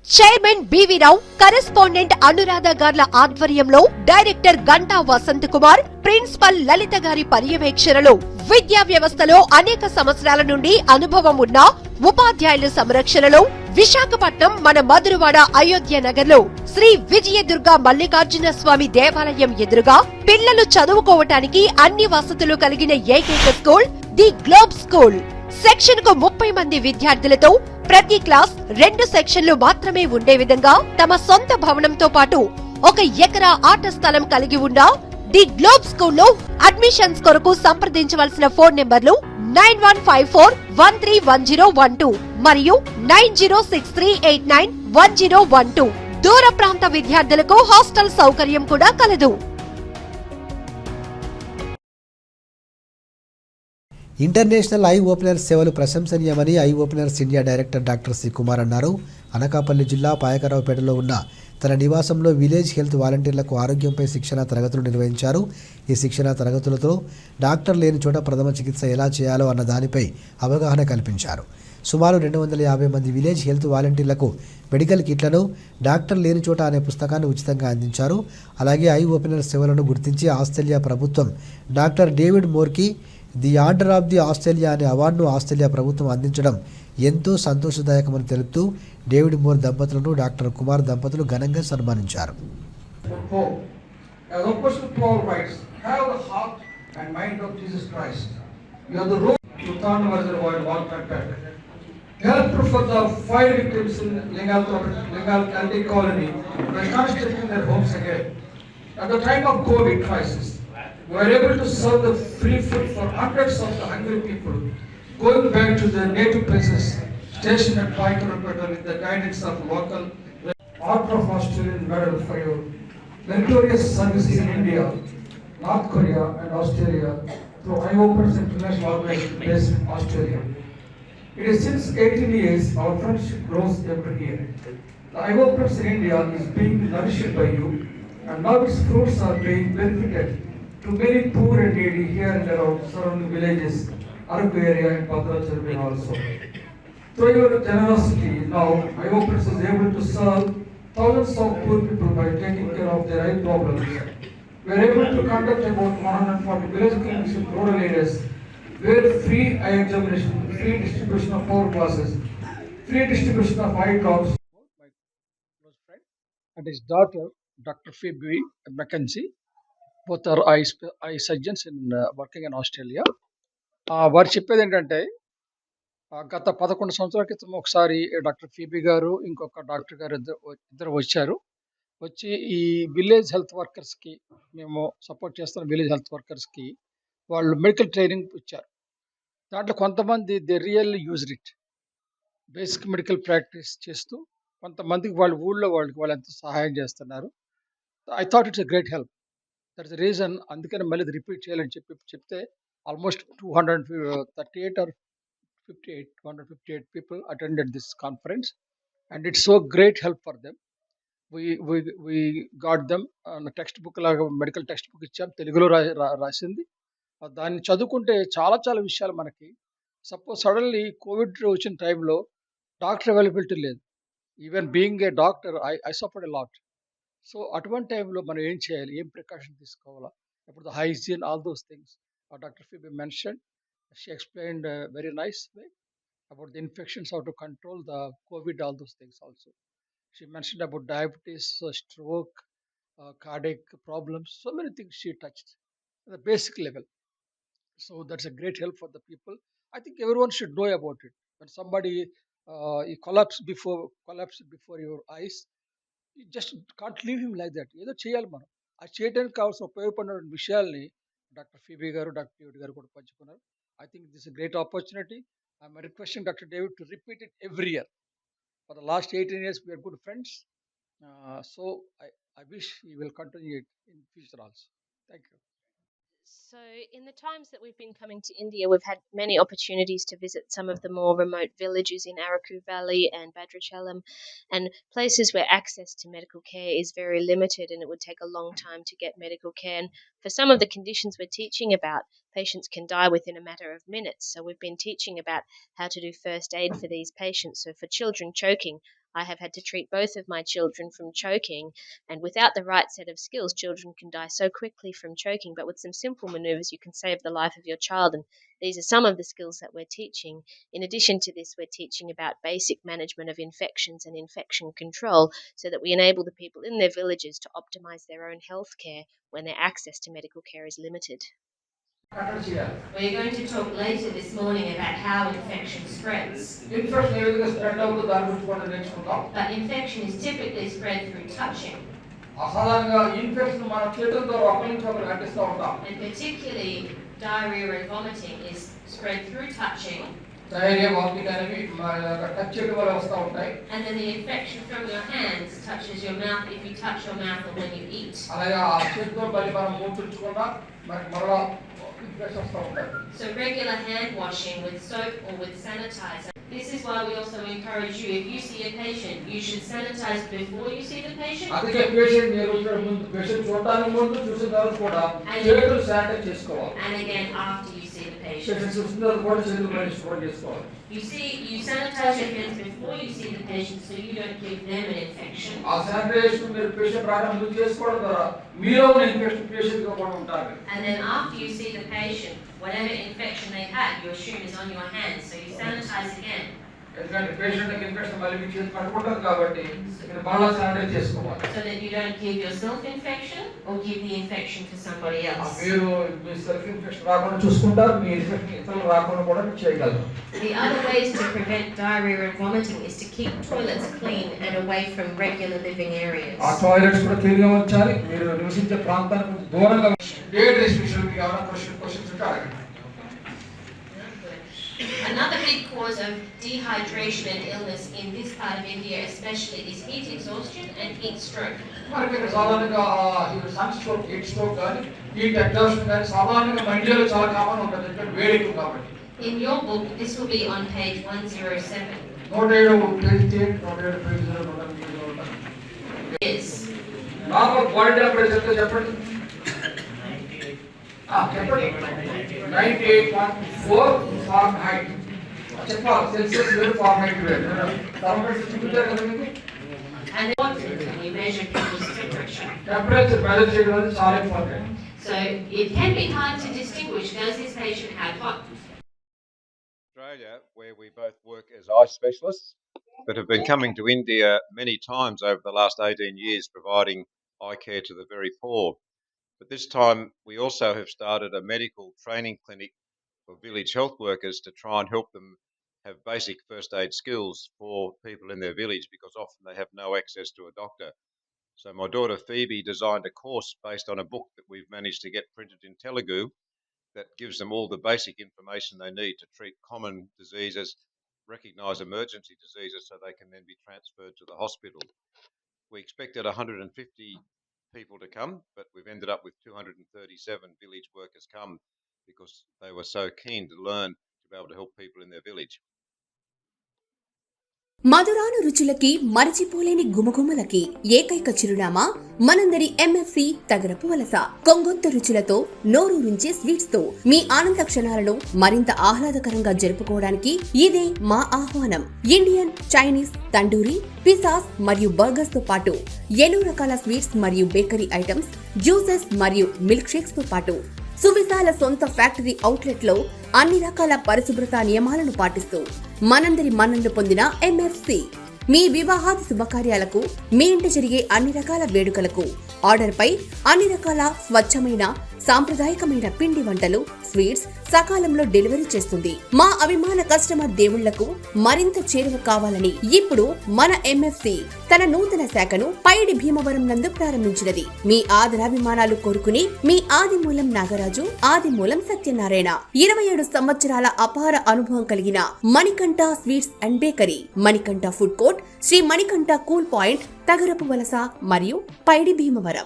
Chairman BV రావు, correspondent Anuradha గార్ల ఆధ్వర్యంలో director Ganta Vasant Kumar, principal లలిత గారి పర్యవేక్షణలో విద్యా వ్యవస్థలో అనేక సంవత్సరాల నుండి అనుభవం ఉన్న ఉపాధ్యాయుల సంరక్షణలో విశాఖపట్నం మన మధురవాడ అయోధ్య నగర్ లో శ్రీ విజయదుర్గ మల్లికార్జున స్వామి దేవాలయం ఎదురుగా పిల్లలు చదువుకోవటానికి అన్ని వసతులు కలిగిన ఏకైక school the globe school. Section కు 30 మంది విద్యార్థులతో ప్రతి క్లాస్ 2 సెక్షన్లు మాత్రమే ఉండే విధంగా తమ సొంత భవనంతో పాటు 1 ఎకరా ఆట స్థలం కలిగి ఉన్న ది గ్లోబ్ స్కూల్లో అడ్మిషన్స్ కొరకు సంప్రదించవలసిన ఫోన్ నెంబర్లు 9154131012 మరియు 9063891012. దూర ప్రాంత విద్యార్థులకు హాస్టల్ సౌకర్యం కూడా కలదు. ఇంటర్నేషనల్ ఐ ఓపెనర్స్ సేవలు ప్రశంసనీయమని eye openers India director doctor C Kumar అన్నారు. అనకాపల్లి జిల్లా పాయకరావుపేటలో ఉన్న తన నివాసంలో విలేజ్ హెల్త్ వాలంటీర్లకు ఆరోగ్యంపై శిక్షణ తరగతులు నిర్వహించారు. ఈ శిక్షణ తరగతులతో డాక్టర్ లేని చోట ప్రథమ చికిత్స ఎలా చేయాలో అన్న దానిపై అవగాహన కల్పించారు. సుమారు 250 మంది విలేజ్ హెల్త్ వాలంటీర్లకు మెడికల్ కిట్లను, డాక్టర్ లేని చోట అనే పుస్తకాన్ని ఉచితంగా అందించారు. అలాగే ఐ ఓపెనర్ సేవలను గుర్తించి ఆస్ట్రేలియా ప్రభుత్వం డాక్టర్ డేవిడ్ మోర్కి the order of the Australia అనే అవార్డును ఆస్ట్రేలియా ప్రభుత్వం అందించడం ఎంతో సంతోషదాయకమని తెలుపుతూ డేవిడ్ మోర్ దంపతులను డాక్టర్ కుమార్ దంపతులు ఘనంగా సన్మానించారు. At the time of COVID crisis, we were able to serve the free food for hundreds of the hungry people, going back to their native places, stationed at Paikaraupeta with the guidance of local Order of Australian Medal for your meritorious services in India, North Korea and Australia through IOPERS International Organization based in Australia. It is since 18 years our friendship grows every year. The IOPERS in India is being nourished by you, and now its fruits are being benefited to many poor and needy here and around surrounding villages, Araku area and Patrachurban also. Through your generosity, now IOPERS is able to serve thousands of poor people by taking care of their eye problems. We are able to conduct about 140 village clinics in rural areas, where free eye examination, free distribution of power glasses, free distribution of eye drops. My close friend and his daughter, Dr. Phoebe Mackenzie, both are eye surgeons in working in Australia. వారు చెప్పేది ఏంటంటే, గత 11 సంవత్సరాల క్రితం ఒకసారి doctor Phoebe గారు, ఇంకొక doctor గారు ఇద్దరు వచ్చారు. వచ్చి ఈ విలేజ్ హెల్త్ వర్కర్స్కి, మేము సపోర్ట్ చేస్తున్న విలేజ్ హెల్త్ వర్కర్స్కి వాళ్ళు మెడికల్ ట్రైనింగ్ ఇచ్చారు. దాంట్లో కొంతమంది they really used it. Basic medical practice చేస్తూ కొంతమందికి వాళ్ళ ఊళ్ళో వాళ్ళు ఎంతో సహాయం చేస్తున్నారు. I thought it's a great help. That is the reason. అందుకని మళ్ళీ రిపీట్ చేయాలని చెప్తే almost 238 or 258 people attended this conference, and it's so great help for them. We got them text book లాగా మెడికల్ టెక్స్ట్ బుక్ ఇచ్చాం, తెలుగులో రాసింది. దాన్ని చదువుకుంటే చాలా చాలా విషయాలు మనకి. సపోజ్ సడన్లీ కోవిడ్ వచ్చిన టైంలో డాక్టర్ అవైలబిలిటీ లేదు. Even being a doctor I suffered a lot. So అటువంటి టైంలో మనం ఏం చేయాలి, ఏం ప్రికాషన్ తీసుకోవాలా, ఇప్పుడు the hygiene, all those things doctor Phoebe mention. She explained very nice way about the infections, how to control the COVID, all those things also. She mentioned about diabetes, stroke, cardiac problems, so many things she touched at the basic level. So that's a great help for the people. I think everyone should know about it. When somebody collapsed before your eyes, you just can't leave him like that. ఏదో చేయాలి మనం. ఆ చేయడానికి కావాల్సిన ఉపయోగపడిన విషయాల్ని doctor Phoebe గారు, doctor David గారు కూడా పంచుకున్నారు. I think this is a great opportunity. I'm requesting Dr. David to repeat it every year. For the last 18 years, we are good friends. So I wish he will continue it in future also. Thank you. So, in the times that we've been coming to India, we've had many opportunities to visit some of the more remote villages in Araku Valley and Bhadrachalam, and places where access to medical care is very limited, and it would take a long time to get medical care. And for some of the conditions we're teaching about, patients can die within a matter of minutes. So we've been teaching about how to do first aid for these patients. So for children choking, I have had to treat both of my children from choking, and without the right set of skills, children can die so quickly from choking, but with some simple maneuvers, you can save the life of your child. And these are some of the skills that we're teaching. In addition to this, we're teaching about basic management of infections and infection control so that we enable the people in their villages to optimize their own health care when their access to medical care is limited. We're going to talk later this morning about how infection spreads. Infection ఏ విధంగా spread అవుతుందో దాని గురించి కూడా నేర్చుకుందాం. But infection is typically spread through touching. అసాధారణంగా infection మన చేతులతో ఒకరి నుంచి ఒకరికి అంటిస్తూ ఉంటాం. And particularly diarrhea and vomiting is spread through touching. Diarrhoea vomiting అనేవి టచ్ చేయడం వల్ల వస్తూ ఉంటాయి. And then the infection from your hands touches your mouth if you touch your mouth or when you eat. అలాగే ఆ చేతితో మళ్ళీ మనం మూర్చుకున్నా మనకి మరలా infection వస్తూ ఉంటాయి. So regular hand washing with soap or with sanitizer. This is why we also encourage you, if you see a patient, you should sanitize before you see the patient. అందుకే పేషెంట్ మీరు ముందు patient చూడడానికి ముందు చూసిన తర్వాత కూడా చేతులు sanitise చేసుకోవాలి. And again after you see the patient. Patient చూసిన తర్వాత కూడా చేతులు కడుక్కోవడం చేసుకోవాలి. You sanitize your hands before you see the patient so you don't give them an infection. ఆ శానిటైజేషన్ మీరు పేషెంట్ రావడం ముందు చేసుకోవడం ద్వారా మీలో ఉన్న ఇన్ఫెక్షన్ పేషెంట్ గా కూడా ఉంటారు. And then after you see the patient, whatever infection they had, you assume is on your hands, so you sanitize again. ఎందుకంటే పేషెంట్ కి ఇన్ఫెక్షన్ మళ్ళీ మీ చేతి పట్టుకుంటారు కాబట్టి మీరు బాగా శానిటైజ్ చేసుకోవాలి. So that you don't give yourself infection or give the infection to somebody else. మీరు మీ సెల్ఫ్ ఇన్ఫెక్షన్ రాకుండా చూసుకుంటారు, మీ ఇన్ఫెక్షన్ ఇతరులు రాకుండా కూడా చేయగలరు. The other ways to prevent diarrhea and vomiting is to keep toilets clean and away from regular living areas. ఆ toilets కూడా clean గా ఉంచాలి, మీరు నివసించే ప్రాంతానికి దూరంగా. డేట్ రెస్ట్రిక్షన్ మీకు ఏమైనా క్వశ్చన్స్ ఉంటే అడగండి. Another big cause of dehydration and illness in this part of India especially is heat exhaustion and heat stroke. మనకి సాధారణంగా సన్ స్ట్రోక్, హీట్ స్ట్రోక్ కానీ హీట్ ఎగ్జాస్షన్ కానీ సాధారణంగా మన ఇండియాలో చాలా కామన్ ఉంటుంది ఎందుకంటే వేడి ఎక్కువ కాబట్టి. In your book, this will be on page 107. 107 page Yes. Normal body temperature చెప్పండి. చెప్పండి 98.4 ఫారెన్హైట్. చెప్పాలి సెల్సియస్ వేరు ఫారెన్హైట్ వేరు. థర్మోమీటర్ చూపించారు కదా మీకు. And then you measure people's temperature. Temperature measure చేయడం అనేది చాలా important. So it can be hard to distinguish, does this patient have hot? Australia, where we both work as eye specialists, but have been coming to India many times over the last 18 years providing eye care to the very poor. But this time we also have started a medical training clinic for village health workers to try and help them have basic first aid skills for people in their village because often they have no access to a doctor. So my daughter Phoebe designed a course based on a book that we've managed to get printed in Telugu that gives them all the basic information they need to treat common diseases, recognise emergency diseases so they can then be transferred to the hospital. We expected 150 people to come, but we've ended up with 237 village workers come because they were so keen to learn to be able to help people in their village. మధురాను రుచులకి మరచిపోలేని గుమగుమలకి ఏకైక చిరునామా మనందరి MFC Tagarapu వలస. కొంగొత్త రుచులతో నోరూరించే sweets తో మీ ఆనంద క్షణాలను మరింత ఆహ్లాదకరంగా జరుపుకోవడానికి ఇదే మా ఆహ్వానం. ఇండియన్, చైనీస్, తండూరి, పిజ్జాస్ మరియు బర్గర్స్ తో పాటు ఎన్నో రకాల స్వీట్స్ మరియు బేకరీ ఐటమ్స్, జ్యూసెస్ మరియు మిల్క్ షేక్స్ తో పాటు సువిశాల సొంత ఫ్యాక్టరీ అవుట్లెట్ లో అన్ని రకాల పరిశుభ్రత నియమాలను పాటిస్తూ మనందరి మన్ననలు పొందిన MFC మీ వివాహాది శుభకార్యాలకు, మీ ఇంట జరిగే అన్ని రకాల వేడుకలకు ఆర్డర్ పై అన్ని రకాల స్వచ్ఛమైన సాంప్రదాయకమైన పిండి వంటలు, స్వీట్స్ సకాలంలో డెలివరీ చేస్తుంది. మా అభిమాన కస్టమర్ దేవుళ్లకు మరింత చేరువ కావాలని ఇప్పుడు మన MFC తన నూతన శాఖను పైడి భీమవరం నందు ప్రారంభించినది. మీ ఆదరాభిమానాలు కోరుకుని మీ ఆదిమూలం నాగరాజు, ఆదిమూలం సత్యనారాయణ 27 సంవత్సరాల అపార అనుభవం కలిగిన Manikanta sweets and bakery, Manikanta food court, Sri Manikanta cool point, Tagarapu Valasa మరియు పైడి భీమవరం.